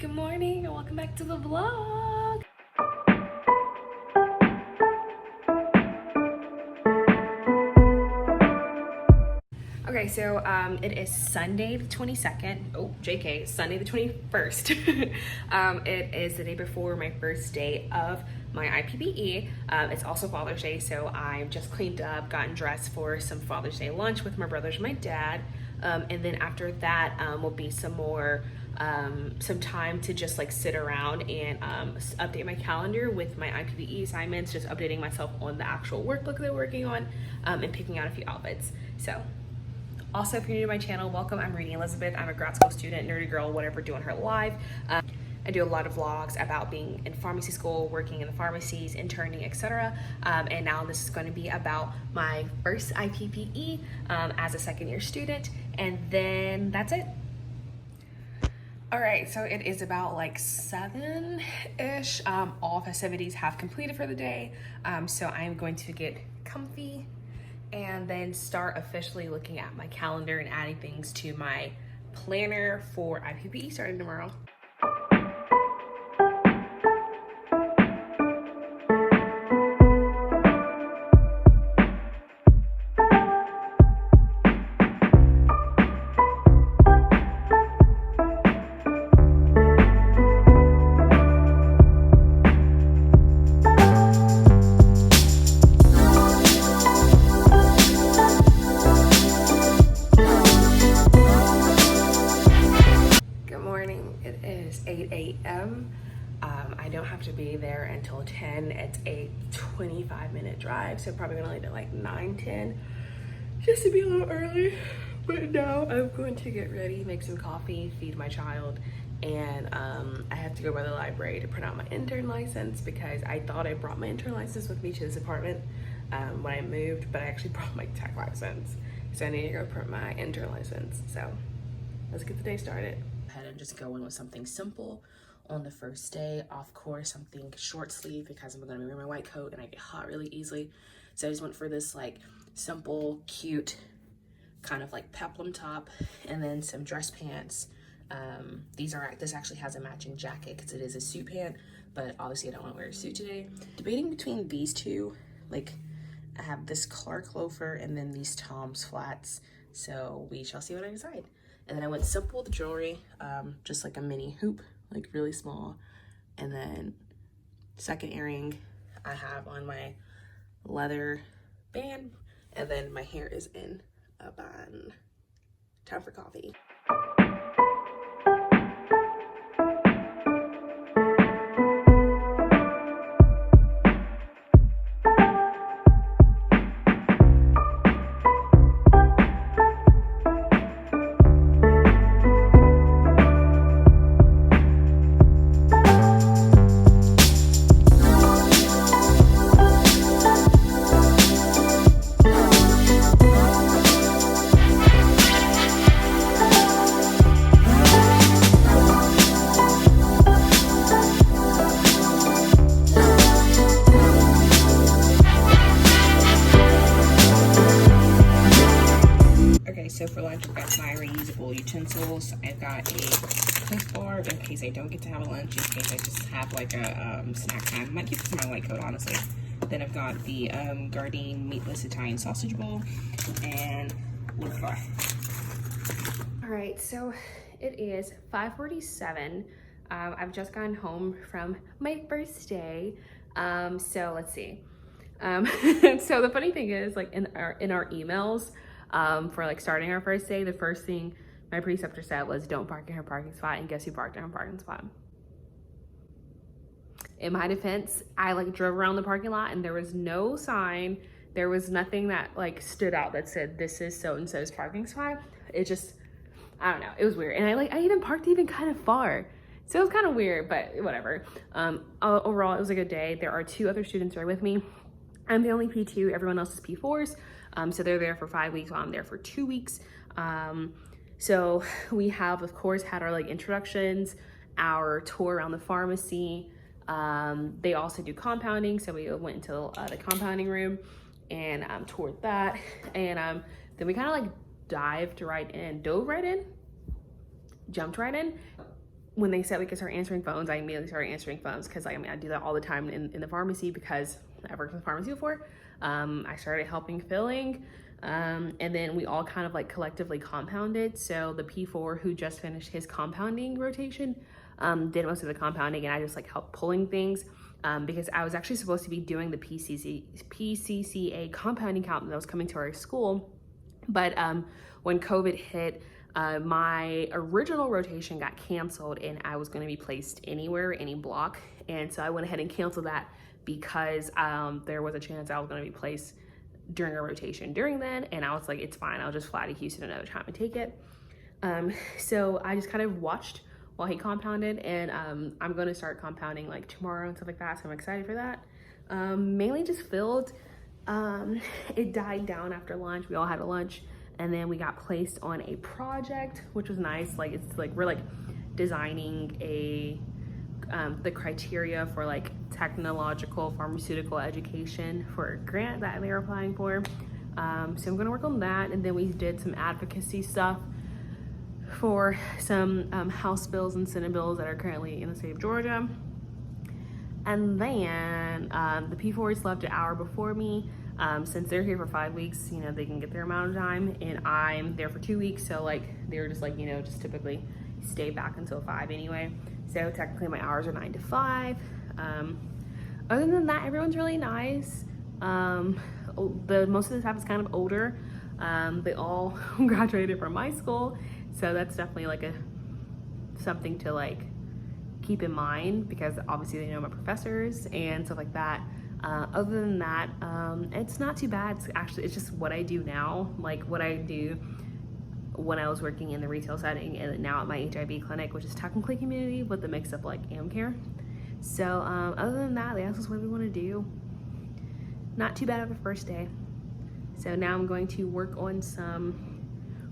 Good morning and welcome back to the vlog. Okay, so it is Sunday the 22nd. Oh, JK, Sunday the 21st. It is the day before my first day of my IPPE. It's also Father's Day, so I've just cleaned up, gotten dressed for some Father's Day lunch with my brothers and my dad. And then after that will be some time to just like sit around and update my calendar with my IPPE assignments, just updating myself on the actual workbook they're working on, and picking out a few outfits. So also, if you're new to my channel, welcome. I'm Rainy Elizabeth. I'm a grad school student, nerdy girl, whatever, doing her life. I do a lot of vlogs about being in pharmacy school, working in the pharmacies, interning, etc. And now this is going to be about my first IPPE as a second-year student, and then that's it. All right, so it is about like 7-ish. All festivities have completed for the day, so I am going to get comfy and then start officially looking at my calendar and adding things to my planner for IPPE starting tomorrow. It is 8 a.m. I don't have to be there until 10. It's a 25-minute drive, so probably gonna leave at like 9:10, just to be a little early. But now I'm going to get ready, make some coffee, feed my child, and I have to go by the library to print out my intern license because I thought I brought my intern license with me to this apartment when I moved, but I actually brought my tech license. So I need to go print my intern license. So let's get the day started. Ahead and just go in with something simple on the first day. Of course, something short sleeve because I'm gonna wear my white coat and I get hot really easily. So I just went for this like simple, cute, kind of like peplum top, and then some dress pants. This actually has a matching jacket because it is a suit pant, but obviously I don't want to wear a suit today. Debating between these two, like I have this Clark loafer and then these Tom's flats. So we shall see what I decide. And then I went simple with jewelry, just like a mini hoop, like really small. And then second earring, I have on my leather band. And then my hair is in a bun. Time for coffee. So for lunch, I've got my reusable utensils. I've got a Cliff Bar in case I don't get to have a lunch, in case I just have like a snack time. I might keep this in my white coat, honestly. Then I've got the Gardein meatless Italian sausage bowl and wood flour. All right, so it is 5:47. I've just gotten home from my first day. So let's see. So the funny thing is, like in our emails, for like starting our first day, the first thing my preceptor said was don't park in her parking spot, and guess who parked in her parking spot? In my defense, I like drove around the parking lot and there was no sign, there was nothing that like stood out that said this is so and so's parking spot. It just, I don't know, it was weird. And I even parked even kind of far, so it was kind of weird, but whatever. Overall, it was a good day. There are 2 other students right with me. I'm the only P2, everyone else is P4s. So they're there for 5 weeks while I'm there for 2 weeks. So we have, of course, had our like introductions, our tour around the pharmacy. They also do compounding. So we went into the compounding room and toured that. And then we kind of like dove right in, jumped right in. when they said we could start answering phones, I immediately started answering phones because I do that all the time in the pharmacy because I worked in the pharmacy before. I started helping filling, and then we all kind of like collectively compounded. So the P4 who just finished his compounding rotation did most of the compounding, and I just like helped pulling things because I was actually supposed to be doing the PCCA compounding count that was coming to our school. But when COVID hit, my original rotation got canceled and I was going to be placed anywhere, any block. And so I went ahead and canceled that because there was a chance I was going to be placed during a rotation during then. And I was like, it's fine. I'll just fly to Houston another time and take it. So I just kind of watched while he compounded, and I'm going to start compounding like tomorrow and stuff like that. So I'm excited for that. Mainly just filled. It died down after lunch. We all had a lunch, and then we got placed on a project, which was nice. Like it's like we're like designing the criteria for like technological pharmaceutical education for a grant that they were applying for. So I'm gonna work on that, and then we did some advocacy stuff for some House bills and Senate bills that are currently in the state of Georgia. And then the P4s left an hour before me. Since they're here for 5 weeks, you know, they can get their amount of time, and I'm there for 2 weeks. So like, they were just like, you know, just typically stay back until 5 anyway. So technically my hours are 9 to 5. Other than that, everyone's really nice. Most of the staff is kind of older. They all graduated from my school. So that's definitely like something to like keep in mind, because obviously they know my professors and stuff like that. Other than that, it's not too bad. It's just what I do now, like what I do when I was working in the retail setting, and now at my HIV clinic, which is technically community, but the mix up like AmCare. So other than that, they asked us what we want to do. Not too bad of a first day. So now I'm going to work on some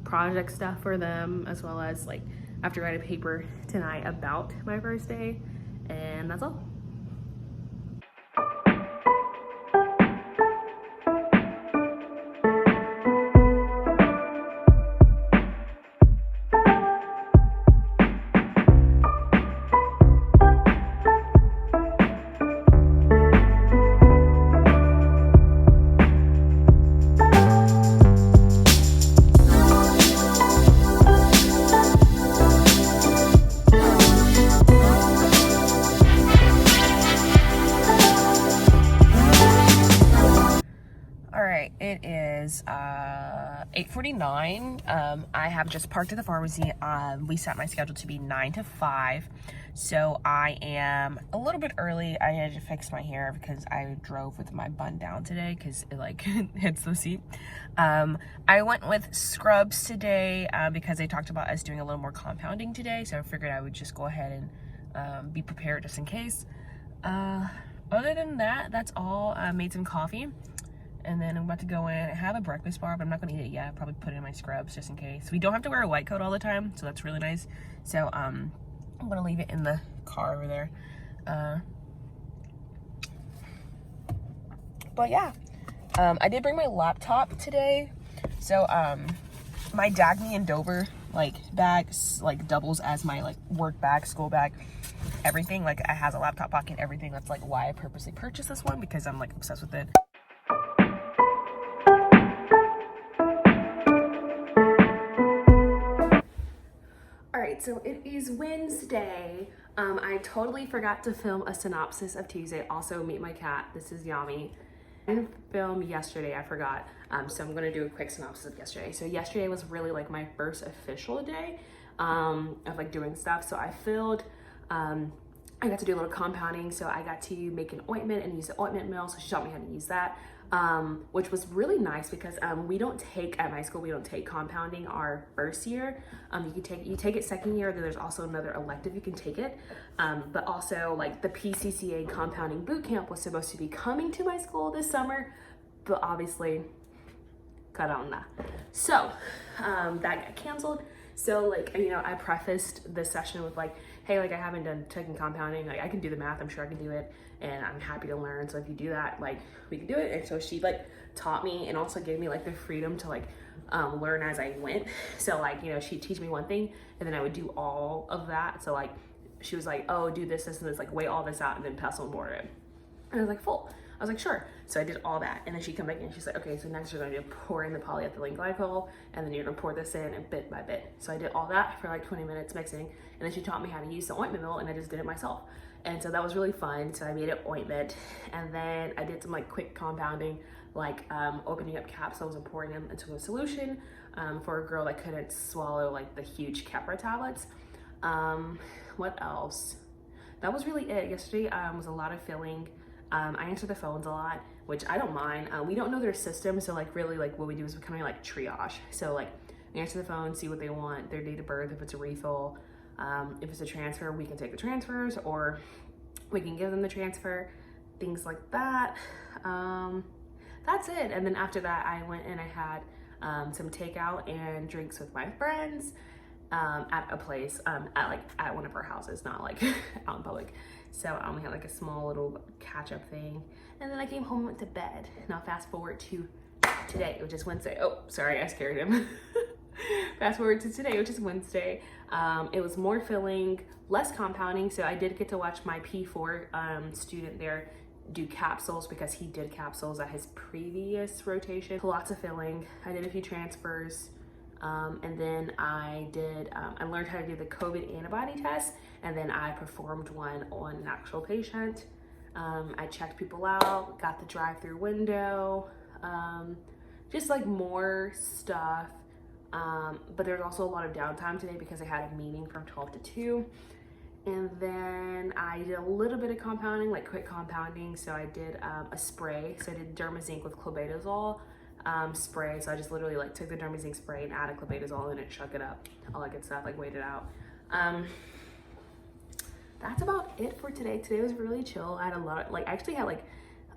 project stuff for them, as well as like I have to write a paper tonight about my first day, and that's all. It is 8:49. I have just parked at the pharmacy. We set my schedule to be 9 to 5. So I am a little bit early. I had to fix my hair because I drove with my bun down today because it like hits the seat. I went with scrubs today because they talked about us doing a little more compounding today. So I figured I would just go ahead and be prepared just in case. Other than that, that's all. I made some coffee. And then I'm about to go in and have a breakfast bar, but I'm not gonna eat it yet. I'll probably put it in my scrubs just in case. We don't have to wear a white coat all the time, so that's really nice. So I'm gonna leave it in the car over there. But yeah, I did bring my laptop today. So my Dagny and Dover like bags like doubles as my like work bag, school bag, everything. Like it has a laptop pocket, everything. That's like why I purposely purchased this one, because I'm like obsessed with it. So it is Wednesday. I totally forgot to film a synopsis of Tuesday. Also, meet my cat. This is Yami. I didn't film yesterday, I forgot. So I'm gonna do a quick synopsis of yesterday. So yesterday was really like my first official day of like doing stuff. So I filled, I got to do a little compounding. So I got to make an ointment and use the ointment mill. So she taught me how to use that. Which was really nice because we don't take, at my school, we don't take compounding our first year. You take it second year, then there's also another elective you can take it. But also like the PCCA compounding boot camp was supposed to be coming to my school this summer, but obviously cut on that. So that got canceled. So like, you know, I prefaced this session with like, hey, like I haven't done taking compounding, like I can do the math, I'm sure I can do it, and I'm happy to learn. So if you do that, like we can do it. And so she like taught me and also gave me like the freedom to like learn as I went. So like, you know, she'd teach me one thing and then I would do all of that. So like she was like, oh, do this, and this, like weigh all this out and then pestle and board it. And I was like, full. I was like, sure. So I did all that. And then she come back in and she's like, okay, so next you're going to pour in the polyethylene glycol, and then you're going to pour this in and bit by bit. So I did all that for like 20 minutes mixing. And then she taught me how to use the ointment mill, and I just did it myself. And so that was really fun. So I made it ointment. And then I did some like quick compounding, like opening up capsules and pouring them into a solution for a girl that couldn't swallow like the huge Keppra tablets. What else? That was really it. Yesterday was a lot of filling. I answer the phones a lot, which I don't mind. We don't know their system, so like really like what we do is we kind of like triage. So like we answer the phone, see what they want, their date of birth, if it's a refill, if it's a transfer, we can take the transfers, or we can give them the transfer, things like that. That's it. And then after that, I went and I had some takeout and drinks with my friends at a place, at one of our houses, not like out in public. So I only had like a small little catch up thing. And then I came home and went to bed. Now fast forward to today, which is Wednesday. Oh, sorry, I scared him. Fast forward to today, which is Wednesday. It was more filling, less compounding. So I did get to watch my P4 student there do capsules, because he did capsules at his previous rotation. Lots of filling. I did a few transfers. And then I learned how to do the COVID antibody test, and then I performed one on an actual patient. I checked people out, got the drive-through window, just like more stuff. But there's also a lot of downtime today because I had a meeting from 12 to 2. And then I did a little bit of compounding, like quick compounding. So I did a spray. So I did Dermazinc with clobetasol spray. So I just literally like took the Dermazinc spray and added clobetasol in it, shook it up, all that good stuff, like weighed it out. That's about it for today. Today was really chill. I had a lot, I actually had like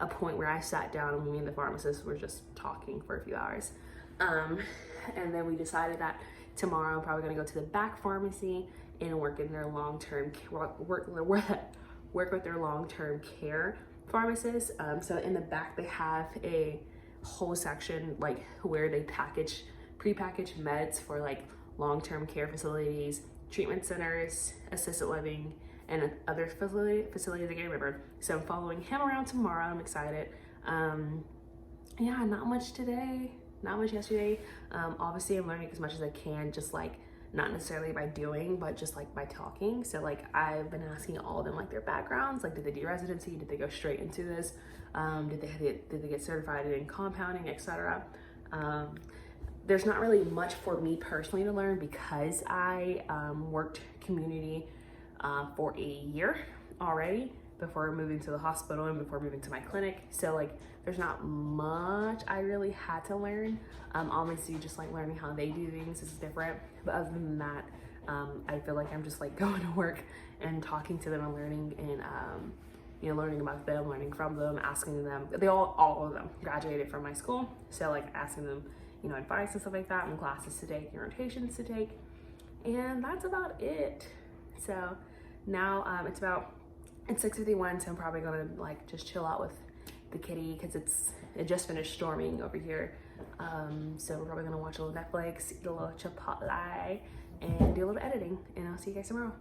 a point where I sat down and me and the pharmacist were just talking for a few hours. And then we decided that tomorrow I'm probably gonna go to the back pharmacy and work in their long-term work with their long-term care pharmacist. So in the back they have a whole section like where they package prepackaged meds for like long-term care facilities, treatment centers, assisted living, and other facilities I can't remember. So I'm following him around tomorrow. I'm excited. Yeah, not much today, not much yesterday. Obviously I'm learning as much as I can, just like not necessarily by doing, but just like by talking. So like I've been asking all of them like their backgrounds, like did they do residency, did they go straight into this, did they get certified in compounding, etc. There's not really much for me personally to learn because I worked community for a year already before moving to the hospital and before moving to my clinic. So like there's not much I really had to learn. Obviously just like learning how they do things is different, but other than that, I feel like I'm just like going to work and talking to them and learning, and you know, learning about them, learning from them, asking them. They all of them graduated from my school, so like asking them, you know, advice and stuff like that, and classes to take and rotations to take, and that's about it. So now it's 6:51, so I'm probably gonna like just chill out with the kitty because it just finished storming over here. So we're probably gonna watch a little Netflix, eat a little Chipotle, and do a little editing, and I'll see you guys tomorrow.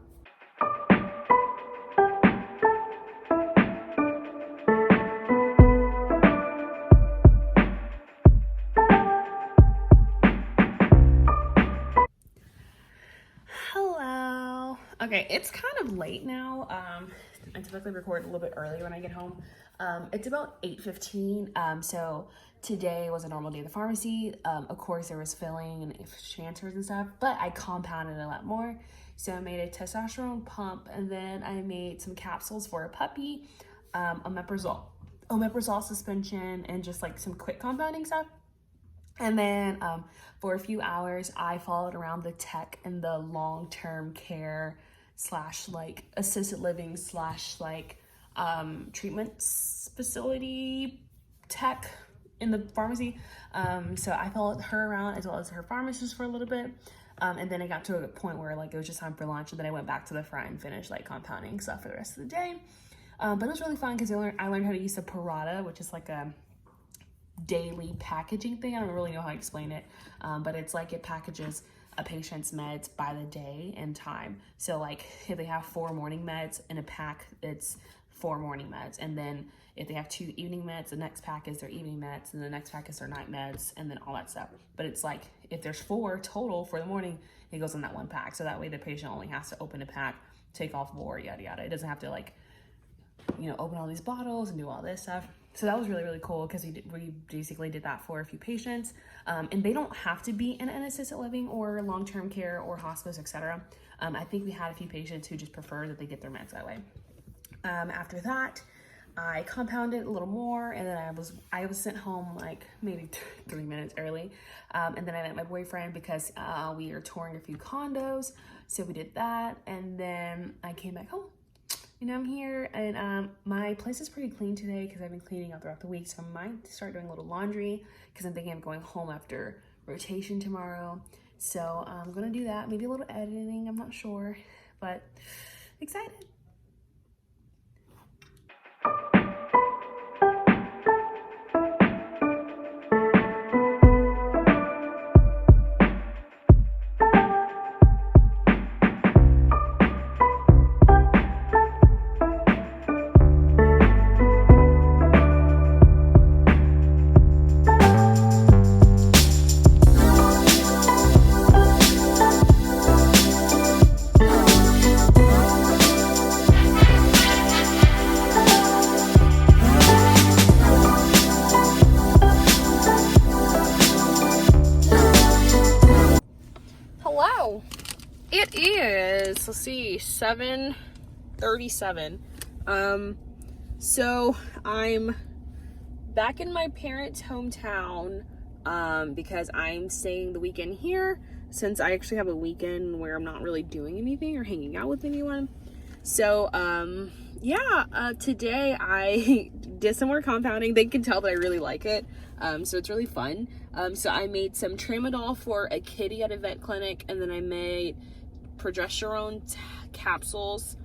Hello. Okay, it's kind of late now. I typically record a little bit early when I get home. It's about 8:15. So today was a normal day at the pharmacy. Of course, there was filling and transfers and stuff, but I compounded a lot more. So I made a testosterone pump, and then I made some capsules for a puppy, omeprazole suspension, and just like some quick compounding stuff. And then for a few hours, I followed around the tech in the long-term care / like assisted living / like treatment facility tech in the pharmacy. So I followed her around as well as her pharmacist for a little bit. And then I got to a point where like it was just time for lunch, and then I went back to the front and finished like compounding stuff for the rest of the day. But it was really fun because I learned how to use the Parata, which is like a daily packaging thing. I don't really know how to explain it, but it's like it packages a patient's meds by the day and time. So like if they have 4 morning meds in a pack, it's 4 morning meds. And then if they have 2 evening meds, the next pack is their evening meds, and the next pack is their night meds, and then all that stuff. But it's like if there's 4 total for the morning, it goes in that 1 pack. So that way the patient only has to open a pack, take off more, yada yada. It doesn't have to like, you know, open all these bottles and do all this stuff. So that was really, really cool because we basically did that for a few patients. And they don't have to be in an assisted living or long-term care or hospice, etc. I think we had a few patients who just prefer that they get their meds that way. After that, I compounded a little more, and then I was sent home like maybe 3 minutes early. And then I met my boyfriend because we are touring a few condos. So we did that, and then I came back home. You know, I'm here, and my place is pretty clean today because I've been cleaning out throughout the week. So I might start doing a little laundry because I'm thinking of going home after rotation tomorrow. So I'm gonna do that. Maybe a little editing, I'm not sure, but excited. Hello. It is, let's see, 7:37. So I'm back in my parents' hometown because I'm staying the weekend here since I actually have a weekend where I'm not really doing anything or hanging out with anyone. So today I did some more compounding. They can tell that I really like it. So it's really fun. So I made some tramadol for a kitty at a vet clinic, and then I made progesterone capsules,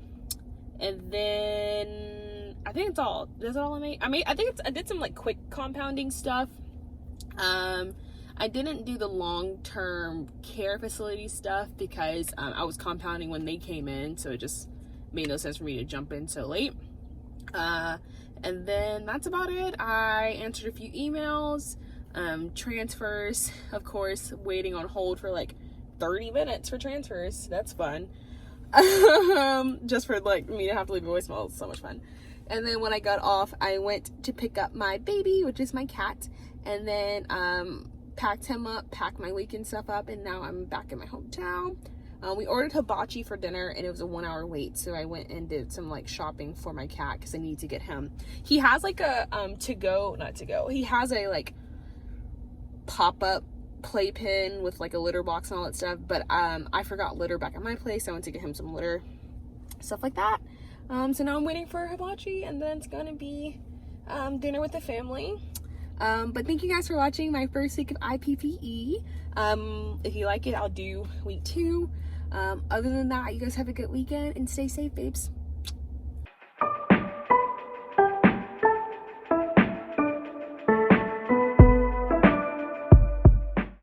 and then I think it's all. That's all I made. I did some like quick compounding stuff. I didn't do the long-term care facility stuff because I was compounding when they came in, so it just made no sense for me to jump in so late. And then that's about it. I answered a few emails, transfers, of course, waiting on hold for like 30 minutes for transfers. That's fun. Just for like me to have to leave a voicemail. It's so much fun. And then when I got off, I went to pick up my baby, which is my cat, and then packed him up, packed my weekend stuff up, and now I'm back in my hometown. We ordered hibachi for dinner, and it was a 1-hour wait, so I went and did some like shopping for my cat because I need to get him. He has like a he has a like pop-up playpen with like a litter box and all that stuff, but I forgot litter back at my place. I went to get him some litter, stuff like that. So now I'm waiting for hibachi, and then it's gonna be dinner with the family. But thank you guys for watching my first week of IPPE. If you like it, I'll do week 2. Other than that, you guys have a good weekend and stay safe, babes.